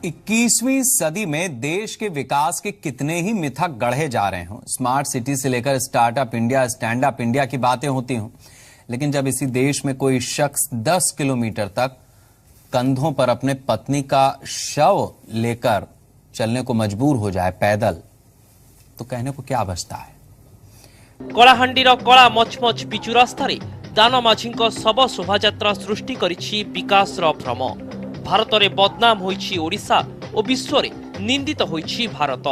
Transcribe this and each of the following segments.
21वीं सदी में देश के विकास के कितने ही मिथक गढ़े जा रहे हों, स्मार्ट सिटी से लेकर startup India, stand up India की बातें होती हों, लेकिन जब इसी देश में कोई शख्स 10 किलोमीटर तक कंधों पर अपने पत्नी का शव लेकर चलने को मजबूर हो जाए पैदल, तो कहने को क्या बचता है। कलाहांडीर कला मचमच पिचु रास्तार दान माझी शव शोभायात्रा सृष्टि करिछि विकासर भ्रम। भारत में बदनाम होइछि ओडिशा और विश्व में निंदित होइछि Bharat.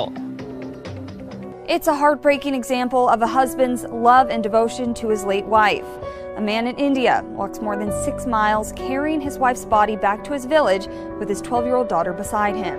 It's a heartbreaking example of a husband's love and devotion to his late wife. A man in India walks more than 6 miles carrying his wife's body back to his village with his 12-year-old daughter beside him.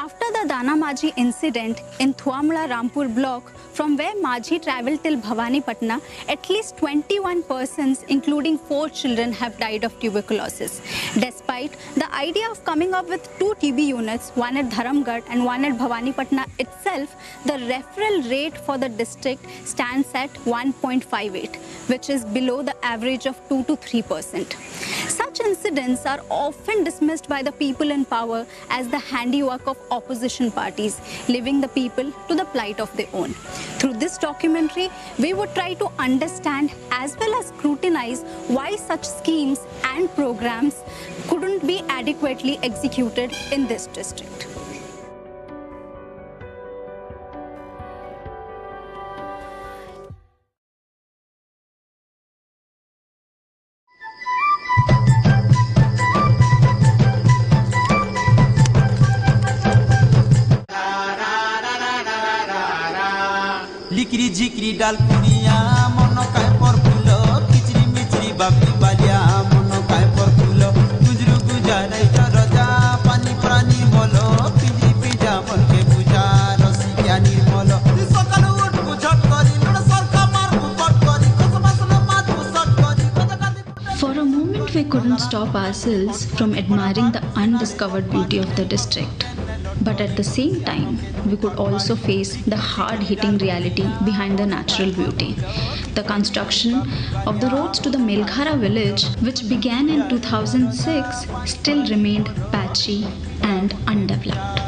After the Dana Majhi incident in Thuamla Rampur block, from where Majhi travelled till Bhavani Patna, at least 21 persons, including 4 children, have died of tuberculosis. Despite the idea of coming up with 2 TB units, one at Dharamgarh and one at Bhavani Patna itself, the referral rate for the district stands at 1.58, which is below the average of 2 to 3%. Such incidents are often dismissed by the people in power as the handiwork of opposition parties, leaving the people to the plight of their own. Through this documentary, we would try to understand as well as scrutinize why such schemes and programs couldn't be adequately executed in this district. लिकरी झिकरी डाल पुनिया मनो काय पर फूलो किचरी मिचरी बापी बालिया मनो काय पर फूलो गुजरू गुजारे रजा पानी प्राणी बोलो पिंजरी पिंजा मन के बुझा रसी क्या निर्मल सकाल उठ बुझट करी लड़ सरका मार बुपट करी कसमसल मात बुसट करी। For a moment we couldn't stop ourselves from admiring the undiscovered beauty of the district. But at the same time, we could also face the hard-hitting reality behind the natural beauty. The construction of the roads to the Melghara village, which began in 2006, still remained patchy and undeveloped.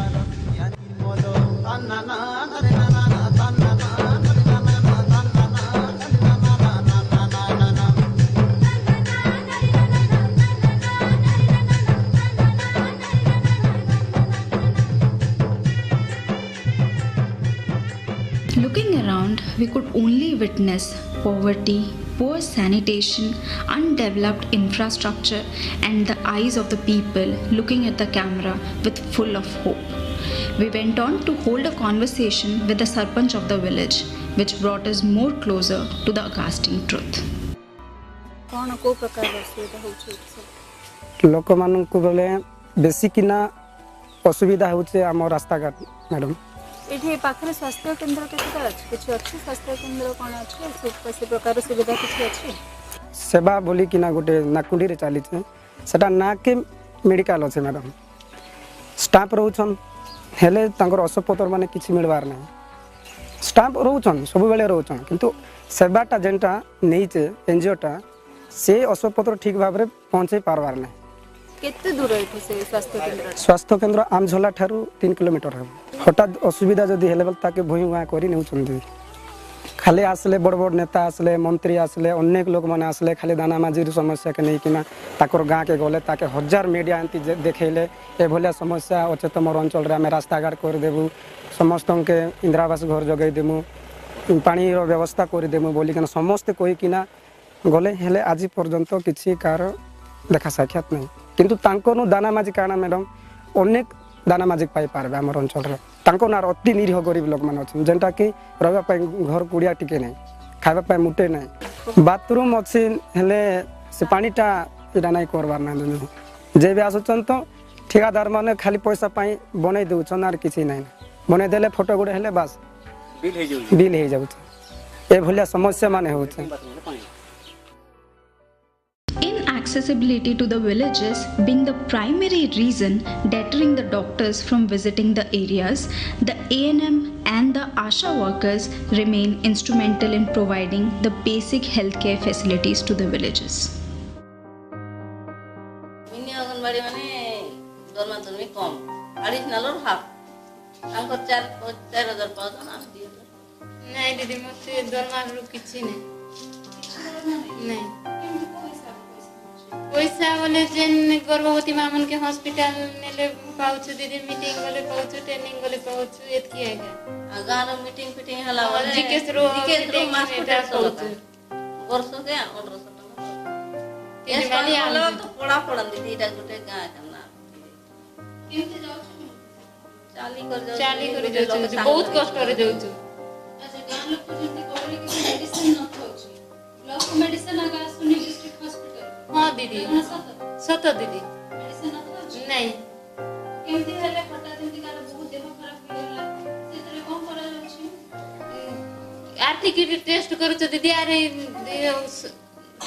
Looking around, we could only witness poverty, poor sanitation, undeveloped infrastructure, and the eyes of the people looking at the camera with full of hope. We went on to hold a conversation with the Sarpanch of the village, which brought us more closer to the ghastly truth. लोक मानक बोले बेसी किना असुविधा होचे आम रास्ता घाट madam. एठी पाखरे स्वास्थ्य केंद्र केते अछि किछ अछि स्वास्थ्य केंद्र कोन अछि से प्रकार सुविधा किछ अछि सेवा बोली किना गोटे नाकुंडी रे चाली छै सेटा ना के मेडिकल अछि मैडम। स्टाफ रहउछन हेले तांकर असपतर माने किछ मिलबार नै। स्टाफ रहउछन सब बेले रहउछन किंतु सेवाटा जेंटा नै छै एनजीओटा से असपतर ठीक भाबरे पहुंचे पारबार नै। केते दूर है से स्वास्थ्य केंद्र आमझोला ठारू 3 किलोमीटर है। हठात असुविधा जदि हेले ताके भुई हुआ करी नेउछंदी खाली आसले बड़ बड़ नेता आसले मंत्री आसले अनेक लोक माने आसले खाली दाना माझी समस्या के नै किना ताकर गां के गले ताके हजार मीडिया एंती देखैले ए भलिया समस्या अचेत मोर अंचल रे हमें रास्ता घाट कर देबु समस्त के इंदिरावास घर जगै देमु पानी रो व्यवस्था कर देमु बोली किना समस्त कोई किना गले हेले आज पर्यंत किछि कार देखा साक्षात नै किंतु तांको दाना माझी काना मैडम अनेक दाना माझी पाई पारबे हमर अंचल रे तांको नार अति निरीह गरीब लोक मान अछि जेंटा कि रहबा पाई घर कुडिया टिके नै खाबा पाई मुटे नै बाथरूम अछि हेले से पानीटा इडा नै करबार नै जे भी आसुचन तो ठेकेदार माने खाली पैसा पाई बनै देउछन आर किछि नै बनै देले फोटो गुडे हेले बस बिल हे जाउ ए भलिया समस्या माने होछ। Inaccessibility to the villages being the primary reason deterring the doctors from visiting the areas, the ANM and the ASHA workers remain instrumental in providing the basic healthcare facilities to the villages. additional or half? Uncle 4,000 pounds and half the other. नहीं दीदी मुझसे दरमार रू किसी ने नहीं पैसा बोले जेन गर्भवती मामन के हॉस्पिटल ने ले पाउच दीदी मीटिंग वाले पाउच ट्रेनिंग वाले पाउच एत किया गया अगार मीटिंग फिटिंग हला वाले जीकेस रो हॉस्पिटल पाउच वर्ष के 1800 टका ये वाली आलो तो पड़ा दीदी इटा गुटे गाय करना केमते जाउ चाली कर जाउ बहुत कष्ट रे जाउ अच्छा गां लोग को जल्दी कोरे के मेडिसिन न खाउची ब्लॉक मेडिसिन आगा सुनी डिस्ट्रिक्ट हॉस्पिटल हां दीदी सत दीदी मेडिसिन न खाउची नहीं केमती हले फटा जेंती कार बहुत देह खराब होइला सेतरे कोन करा जाउची आर्थिक टेस्ट करू दीदी अरे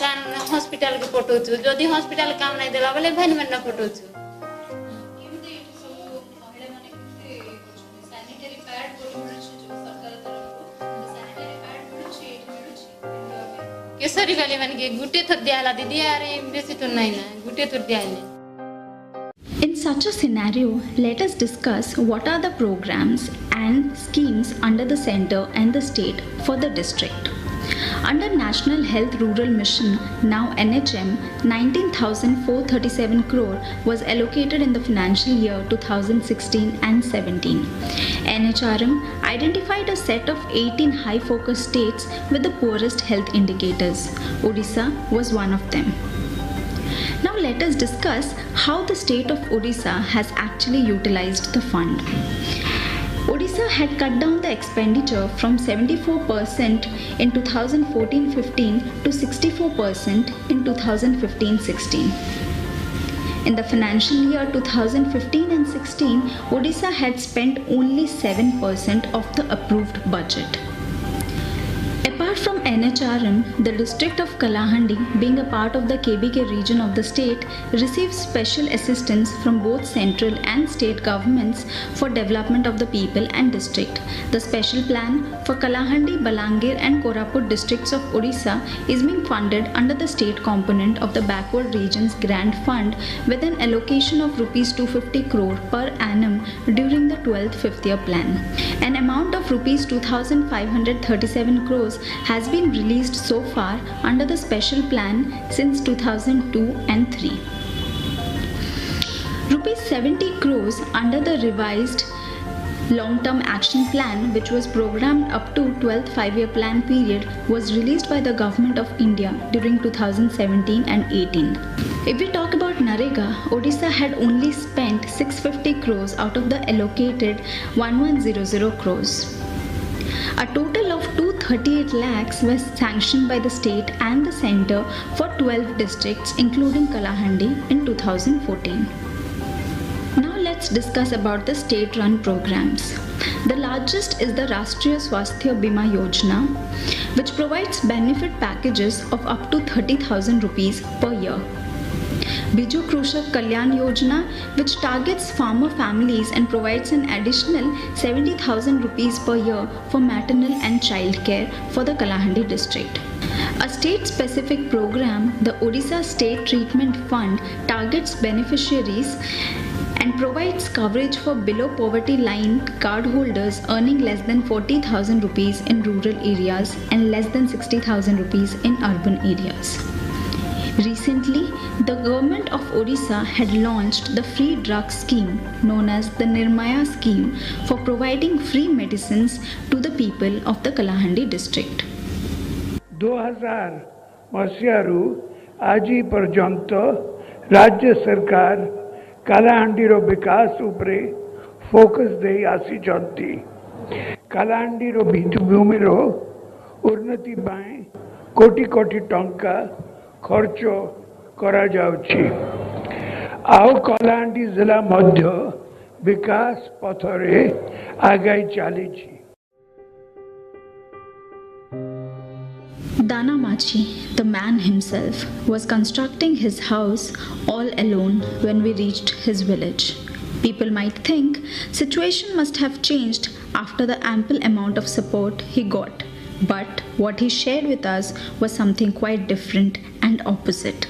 कान हॉस्पिटल के पठौछु जदी हॉस्पिटल काम नहीं देला बोले भन मन न पठौछु केमती सब महिला माने केमती सैनिटरी पैड बोली मिलुची जो सरकार तरफ सैनिटरी पैड मिलुची मिलुची केसरी वाले मन के गुटे थर दियाला दीदी अरे बेसी तो नहीं ना गुटे थर दियाले. In such a scenario, let us discuss what are the programs and schemes under the center and the state for the district. Under National Health Rural Mission, now NHM, 19,437 crore was allocated in the financial year 2016 and 17. NHRM identified a set of 18 high-focus states with the poorest health indicators. Odisha was one of them. Now let us discuss how the state of Odisha has actually utilized the fund. Odisha had cut down the expenditure from 74% in 2014-15 to 64% in 2015-16. In the financial year 2015 and 16, Odisha had spent only 7% of the approved budget. Apart from NHRM, the district of Kalahandi, being a part of the KBK region of the state, receives special assistance from both central and state governments for development of the people and district. The special plan for Kalahandi, Balangir and Koraput districts of Odisha is being funded under the state component of the Backward Regions Grant Fund with an allocation of Rs 250 crore per annum during the 12th fifth year plan. An amount of Rs 2,537 crores has been released so far under the special plan since 2002 and 3. Rs 70 crores under the revised long-term action plan, which was programmed up to 12th five-year plan period, was released by the Government of India during 2017 and 18. If we talk about Narega, Odisha had only spent 650 crores out of the allocated 1100 crores. A total of 238 lakhs was sanctioned by the state and the center for 12 districts including Kalahandi in 2014. Now let's discuss about the state-run programs. The largest is the Rashtriya Swasthya Bima Yojana, which provides benefit packages of up to 30,000 rupees per year. Biju Krushak Kalyan Yojana, which targets farmer families and provides an additional 70,000 rupees per year for maternal and child care for the Kalahandi district. A state-specific program, the Odisha State Treatment Fund, targets beneficiaries and provides coverage for below poverty line card holders earning less than 40,000 rupees in rural areas and less than 60,000 rupees in urban areas. Recently, the government of Odisha had launched the free drug scheme known as the Nirmaya scheme for providing free medicines to the people of the Kalahandi district. 2000 ମସିହାରୁ ଆଜି ପର୍ଯ୍ୟନ୍ତ ରାଜ୍ୟ ସରକାର କାଲାହାଣ୍ଡିର ବିକାଶ ଉପରେ focus ଦେଇ ଆସିଛନ୍ତି। କାଲାହାଣ୍ଡିର ଭିତ୍ତିଭୂମିର ଉନ୍ନତି ପାଇଁ କୋଟି କୋଟି ଟଙ୍କା ଖର୍ଚ୍ଚ କରାଯାଉଛି। ଆଉ କଳାହାଣ୍ଡି ଜିଲ୍ଲା ମଧ୍ୟ ବିକାଶ ପଥରେ ଆଗାଇ ଚାଲିଛି। Dana Machi, the man himself, was constructing his house all alone when we reached his village. People might think situation must have changed after the ample amount of support he got. But what he shared with us was something quite different and opposite.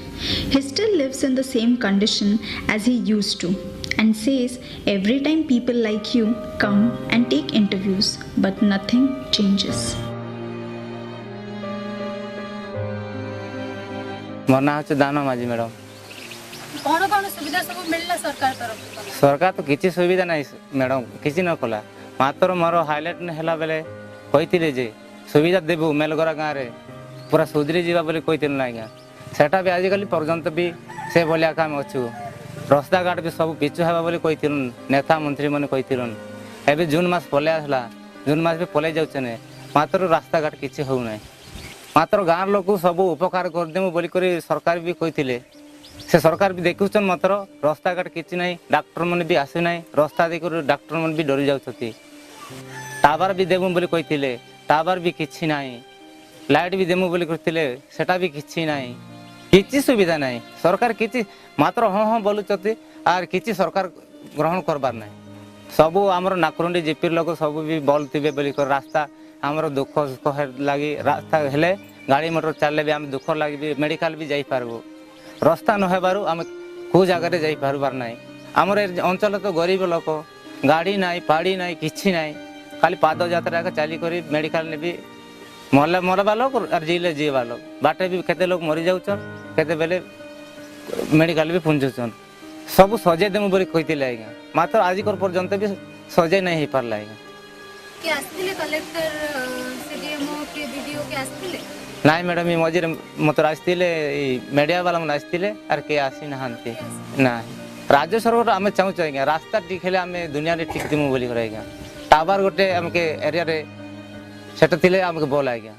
He still lives in the same condition as he used to, and says every time people like you come and take interviews, but nothing changes. मोर ना हो दाना माझी madam कौन कौन सुविधा सब मिलला सरकार तरफ सरकार तो किसी सुविधा नहीं मैडम किसी न कला मात्र मोर हाइलाइट है बेले कही जे सुविधा देबू मेलगरा गाँव में पूरा सुधरी जावा बोली कही ना आज्ञा सेटा भी आजिकल पर्यंत भी से भाया आम अच्छु रास्ता घाट भी सब पिछु हेबा बोली कही नेता मंत्री मैंने कही एवं जून मास पलैला जून मास भी पलि जाऊे मात्र रास्ता घाट किसी होना मात्र गाँव लोक सब उपकार करदेमु बोली सरकार भी कही से सरकार भी देखुन मात्र रास्ता घाट किसी ना डाक्टर मैंने भी आसु ना रास्ता देख डाक्टर मैंने भी डरी जाऊँच टावर भी देबु बोली कही टावर भी किसी ना लाइट भी देमु बोली करथिले सेटा भी किसी ना किसी सुविधा ना सरकार किसी मात्र हाँ हाँ बोलुचती आर किसी सरकार ग्रहण करबार ना सब आमर नाकुरुंडी जीपी लोक सब भी बल थे बोली रास्ता आमर दुख सुख लगी रास्ता हेले गाड़ी मोटर चलले भी आम दुख लगे मेडिकल भी जाइपारबू रास्ता न हेबारु आम को जगह जाइपारबार ना आमर अंचल तो गरीब लोक गाड़ी ना पाड़ी ना किसी ना खाली पाद यात्रा चली कर मेडिकल ने भी मरवा लोक और जीले जीवा लोक बाटे भी केते लोग मरी जाऊन केते बेले मेडिकल भी पुंजुन सब सजे देमु बोली कही आज्ञा मात्र आज पर्यंत भी सजे नहीं हो पार्ला आज्ञा कलेक्टर सीडीएमओ के वीडियो के आस्तिले ना मैडम ये मझे मत आसते मीडिया वाला मैंने आसते और किए आसी ना ना राज्य सरकार आम चाहूँ आज्ञा रास्ता ठीक है आम दुनिया रे ठीक देमु बोली आज्ञा टावर गोटे आमके एरिया रे सेटा थिले आमके बोल आज्ञा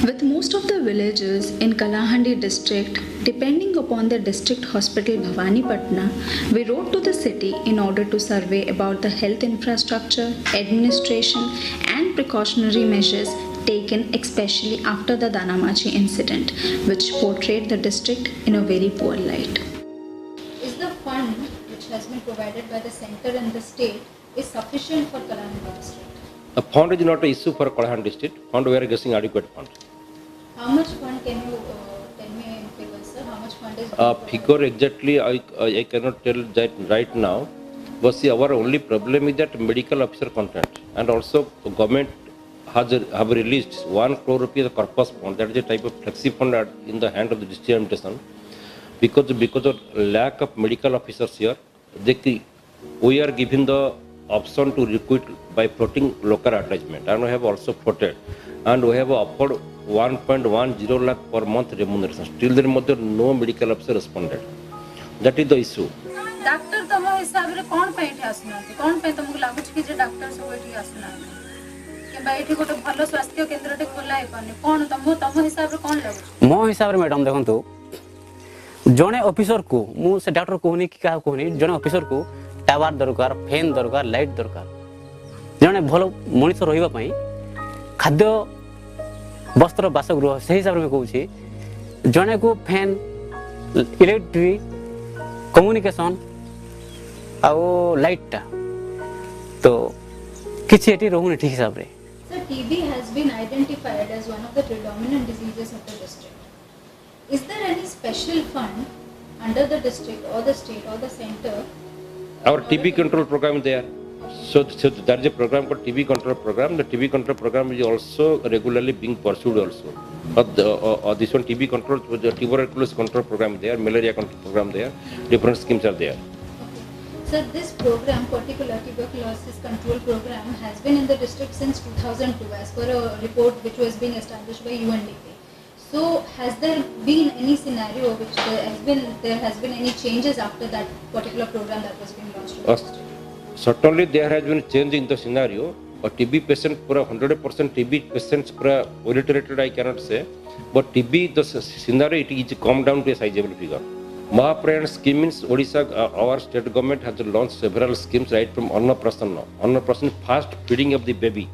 With most of the villages in Kalahandi district depending upon the district hospital Bhavanipatna, we rode to the city in order to survey about the health infrastructure, administration and precautionary measures taken especially after the Danamachi incident, which portrayed the district in a very poor light. Is the fund which has been provided by the center and the state is sufficient for Kalahandi district? The fund is not an issue for Kalahandi district. Fund we are getting adequate fund. How much fund can you tell me in figures, sir? How much fund is figure exactly I cannot tell that right now. But see, our only problem is that medical officer content, and also government have released 1 crore rupees corpus fund. That is a type of flexi fund in the hand of the district administration. Because of lack of medical officers here, we are given the option to recruit by floating local advertisement, and we have also floated, and we have offered 1.10 lakh per month remuneration. Still there is no medical officer responded. That is the issue. Doctor तम हिसाब रे कोन पे एठी आसना कोन पे तुमको लागु छी जे doctor सब एठी आसना के बा एठी गोटे भलो स्वास्थ्य केंद्र टे खोला है पानी कोन तम हिसाब रे कोन लागु मो हिसाब रे मैडम देखंतु जने ऑफिसर को मु से डॉक्टर कोनी की का कोनी जने ऑफिसर को टावर दरकार फैन दरकार लाइट दरकार जने भलो मनिष रहिबा पई खाद्य वस्त्र बासगृह से हिसाब रे कहू छी जने को फैन इलेक्ट्रिक कम्युनिकेशन आउ लाइट तो किसी एटी रहूनी ठीक हिसाब रे Sir, TB has been identified as one of the predominant diseases of the district. Is there any special fund under the district or the state or the center? Our TB control program is there. So there is a program called TB control program. The TB control program is also regularly being pursued also. This one TB control, the tuberculosis control program is there, malaria control program there, different schemes are there. Sir, this program, particular tuberculosis control program, has been in the district since 2002 as per a report which was being established by UNDP. So, has there been any scenario which there has been any changes after that particular program that was being launched in the district? Certainly, there has been a change in the scenario. A TB patient, 100% TB patients, obliterated, I cannot say. But TB, the scenario, it is come down to a sizable figure. Mahaprayan scheme means Odisha, our state government has launched several schemes right from Annaprasana. Annaprasana, fast feeding of the baby.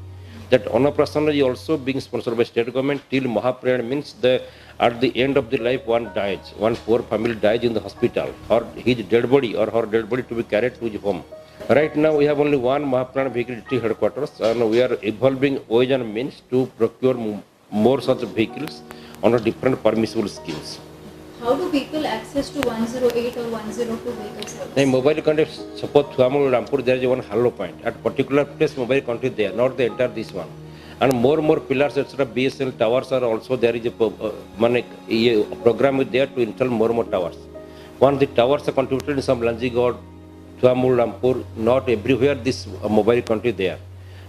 That Annaprasana is also being sponsored by state government till Mahaprayan means at the end of the life one dies, one poor family dies in the hospital, or his dead body or her dead body to be carried to his home. Right now we have only one Mahaprayan vehicle district headquarters, and we are evolving ways and means to procure more such vehicles under different permissible schemes. how do people access to 108 or 102 vehicle service? The mobile contact support Thuamul Rampur, there is one hollow point. At particular place, mobile contact there, not the entire this one. And more pillars, etc. BSNL towers are also there is a program is there to install more towers. Once the towers are contributed in some Lanjigod, Thuamul Rampur, not everywhere this mobile contact there.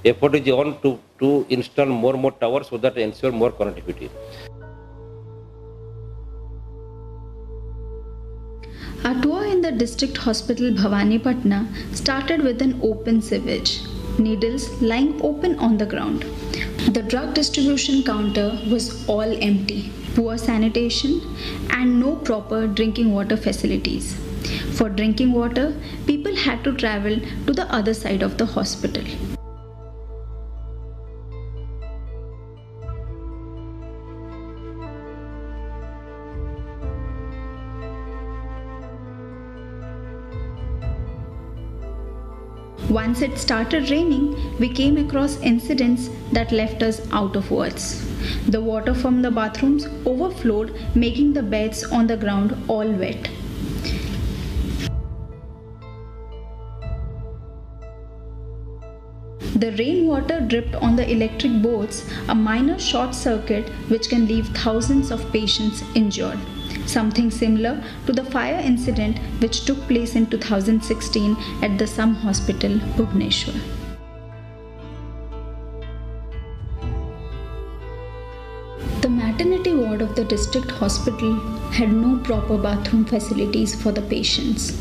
Effort is on to install more towers so that ensure more connectivity. Our tour in the district hospital Bhavani Patna started with an open sewage, needles lying open on the ground. The drug distribution counter was all empty, poor sanitation and no proper drinking water facilities. For drinking water, people had to travel to the other side of the hospital. Once it started raining, we came across incidents that left us out of words. The water from the bathrooms overflowed, making the beds on the ground all wet. The rainwater dripped on the electric boards, a minor short circuit which can leave thousands of patients injured. Something similar to the fire incident which took place in 2016 at the Sam Hospital, Bhubaneswar. The maternity ward of the district hospital had no proper bathroom facilities for the patients.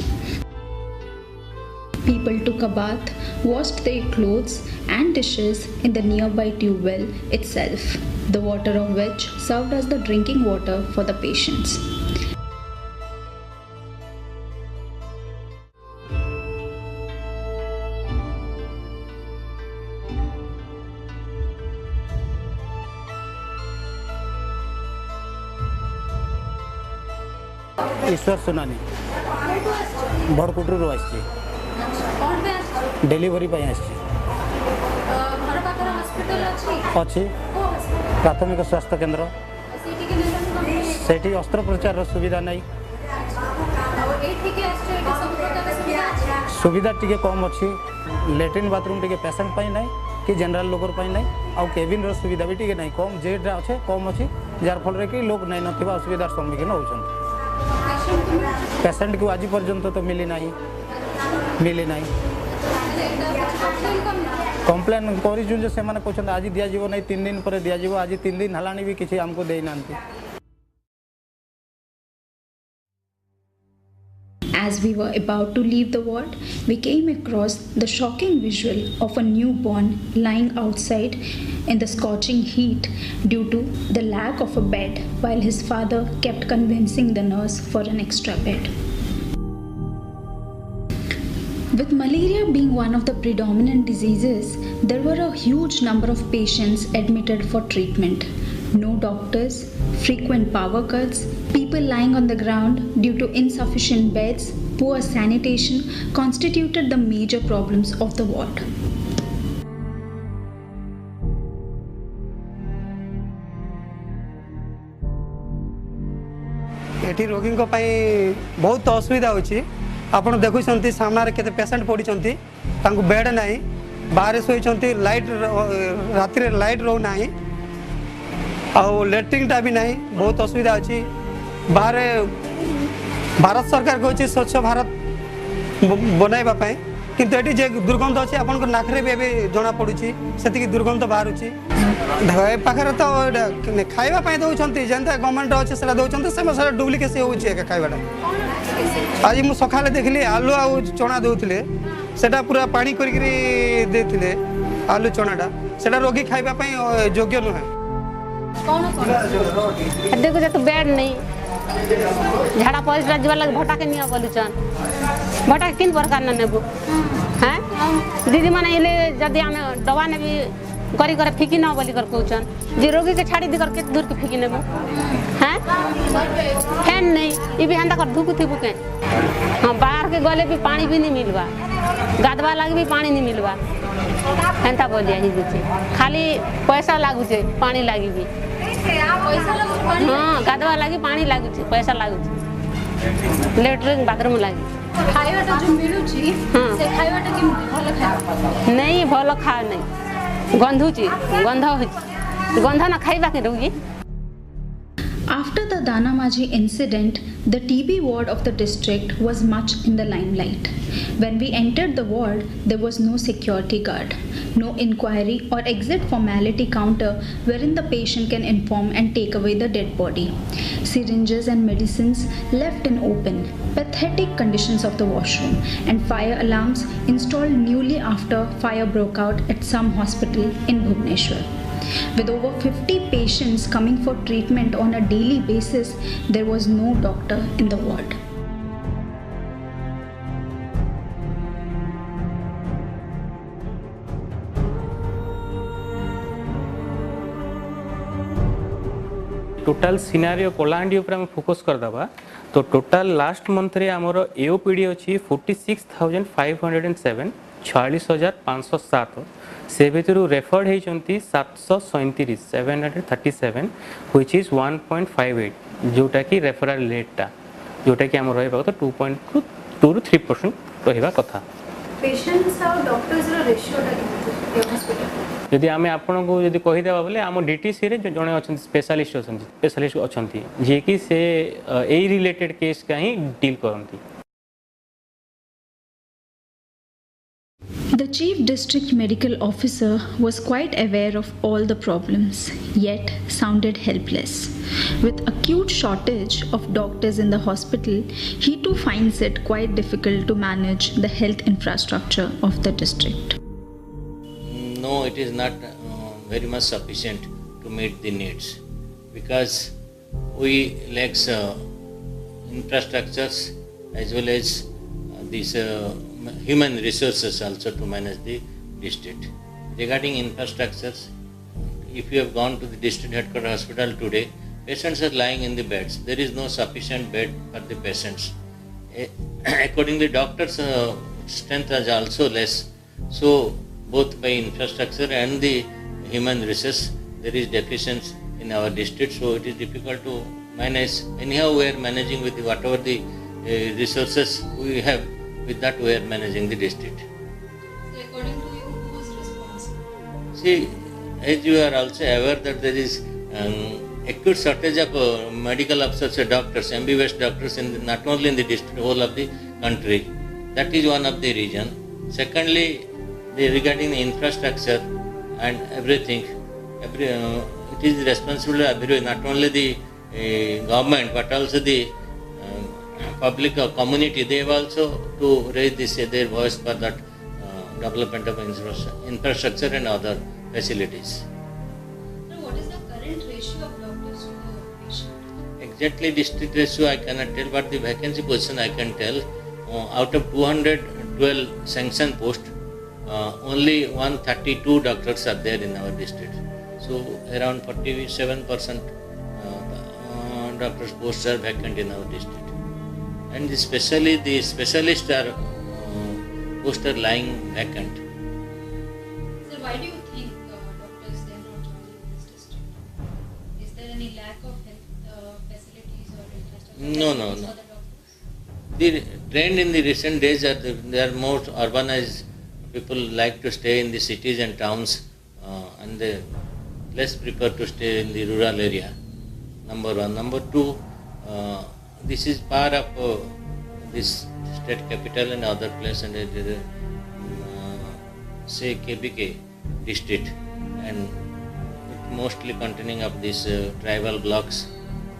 People took a bath, washed their clothes and dishes in the nearby tube well itself, the water of which served as the drinking water for the patients. ईश्वर सुनानी बड़कुटरू आसी delivery अच्छी प्राथमिक स्वास्थ्य केन्द्र से अस्त्रोपचार सुविधा नहीं सुविधा टी कम अच्छी लैट्रिन बाथरूम टी पेसेंट ना कि जनरल लोकर ना आउ केबिन रो सुविधा भी टी ना कम जेड्रा अच्छे कम अच्छी जार फल कि लोक नहीं ना असुविधार सम्मुखीन होती पेसेंट को आज पर्यंत तो मिली ना कम्प्लेन कर से आज दिज्व ना 3 दिन पर दिज्व आज 3 दिन है भी किसी आमको देना। As we were about to leave the ward, we came across the shocking visual of a newborn lying outside in the scorching heat due to the lack of a bed, while his father kept convincing the nurse for an extra bed. With malaria being one of the predominant diseases, there were a huge number of patients admitted for treatment. No doctors, frequent power cuts, people lying on the ground due to insufficient beds, poor sanitation constituted the major problems of the ward. एठी रोगी को पाई बहुत असुविधा होची आपण देखुछंती सामने केते patient पड़ीचंती तांको बेड नाही बाहर सोईचंती लाइट राति रे लाइट रो नाही आउ लैट्रिन टा भी नहीं बहुत असुविधा अच्छी बाहर भारत सरकार कहछि स्वच्छ भारत बनाइबा पई किंतु एटी जे दुर्गंध अच्छी आपन नाखरे भी जना पड़ुछि सेति दुर्गंध बाहरुछि पाखरे तो खाइबा पई दउछंती जेंता गवर्नमेंट अच्छे सेला दउछंती से डुप्लिकेट होउछि एका खाइबाटा आज मु सखाले देखली आलू आ चना दउथिले सेटा पूरा पानी करिकरी देथिले आलू चनाटा सेटा रोगी खाइबा पई योग्य न है। देखो जे तो बेड नहीं झाड़ा पड़िला जीवा लग भटा के निया बोलुचन भटा किन प्रकार न नेबो हैं दीदी माने इले जदी हमें दवा ने भी करी करे फिकी न बोली कर कहउचन जे रोगी के छाड़ी दी कर के दूर के फिकी नेबो हैं फैन नहीं ई भी हंदा कर धुक थिबु के हां बाहर के गले भी पानी भी नहीं मिलवा गादवा लाग भी पानी नहीं मिलवा हंता बोलिया ही खाली पैसा लागु छे पानी लागी भी हाँ गाधवा लगी पानी लगुच पैसा लगुच लेट्रिन बाथरूम लगी खाइबाटा जो मिलुची से खाइबाटा कि भल खाइबा नहीं भल खा नहीं गंधुची गंध गंध ना खाइबा के रोगी After the Danamaji incident, the TB ward of the district was much in the limelight. When we entered the ward, there was no security guard, no inquiry or exit formality counter wherein the patient can inform and take away the dead body. Syringes and medicines left in open, pathetic conditions of the washroom, and fire alarms installed newly after fire broke out at some hospital in Bhubaneswar. With over 50 patients coming for treatment on a daily basis, there was no doctor in the ward. Total scenario Kalahandi ऊपर हम focus कर दबा तो total last month रे हमर एओपीडी अछि 46507 46507 से भितरु referred होइचंती 737 737 which is 1.58 जोटा कि रेफरल रेटटा जोटा कि हमर रहबा तो 2.2 to 3% रहबा कथा पेशेंट्स और डॉक्टर्स रो रेशियोटा केते हॉस्पिटल यदि आम आपन को यदि कही देबा बोले आम डीटीसी रे जने अछन स्पेशलिस्ट अछंती जे कि से ए रिलेटेड केस का ही deal करंती The Chief District Medical Officer was quite aware of all the problems, yet sounded helpless. With acute shortage of doctors in the hospital, he too finds it quite difficult to manage the health infrastructure of the district. No, it is not very much sufficient to meet the needs because we lack infrastructures as well as these human resources also to manage the district. Regarding infrastructures, if you have gone to the district headquarters hospital today, patients are lying in the beds. There is no sufficient bed for the patients. Accordingly, doctors' strength is also less. So, both by infrastructure and the human resource, there is deficiency in our district. So, it is difficult to manage. Anyhow, we are managing with whatever the resources we have. With that, we are managing the district. So according to you, who is responsible? See, as you are also aware that there is acute shortage of medical officers, doctors, MBBS doctors, not only in the district, whole of the country. That is one of the reason. Secondly, regarding the infrastructure and everything, it is the responsibility of everyone, not only the government but also the public or community. They have also to raise their voice for that development of infrastructure and other facilities. So what is the current ratio of doctors to the patient? Exactly district ratio I cannot tell, but the vacancy position I can tell. Out of 212 sanctioned posts, only 132 doctors are there in our district. So around 47% doctors posts are vacant in our district. And especially the specialists are posts are lying vacant. So why do you think doctors they are not joining this district? Is there any lack of health facilities or infrastructure? No. The trend in the recent days are they are more urbanized. People like to stay in the cities and towns, and they less prefer to stay in the rural area. Number one. Number two. This is part of this state capital and other place, and say KBK district, and it mostly containing of these tribal blocks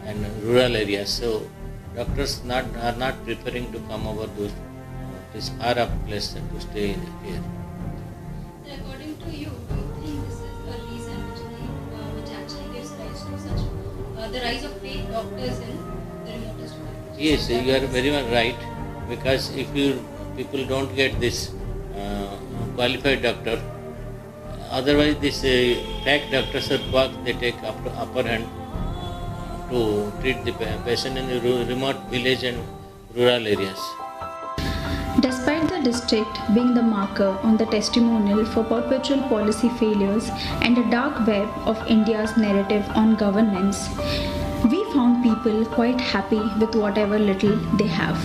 and rural areas. So doctors are not preferring to come over this far up place to stay here. According to you, do you think this is a reason which actually gives rise to such the rise of fake doctors in the remotest villages? Yes, you are very much right, because if people don't get this qualified doctor, otherwise this fake doctors or quacks, they take upper hand to treat the patient in the remote village and rural areas. Despite the district being the marker on the testimonial for perpetual policy failures and a dark web of India's narrative on governance, we found people quite happy with whatever little they have.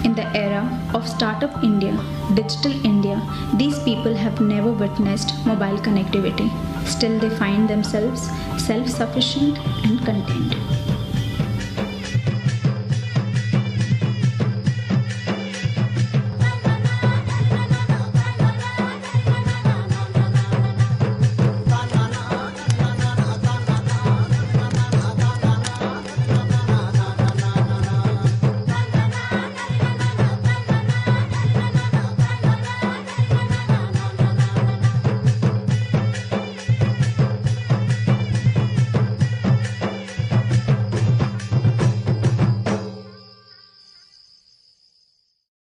In the era of Startup India, Digital India, these people have never witnessed mobile connectivity. Still, they find themselves self-sufficient and content.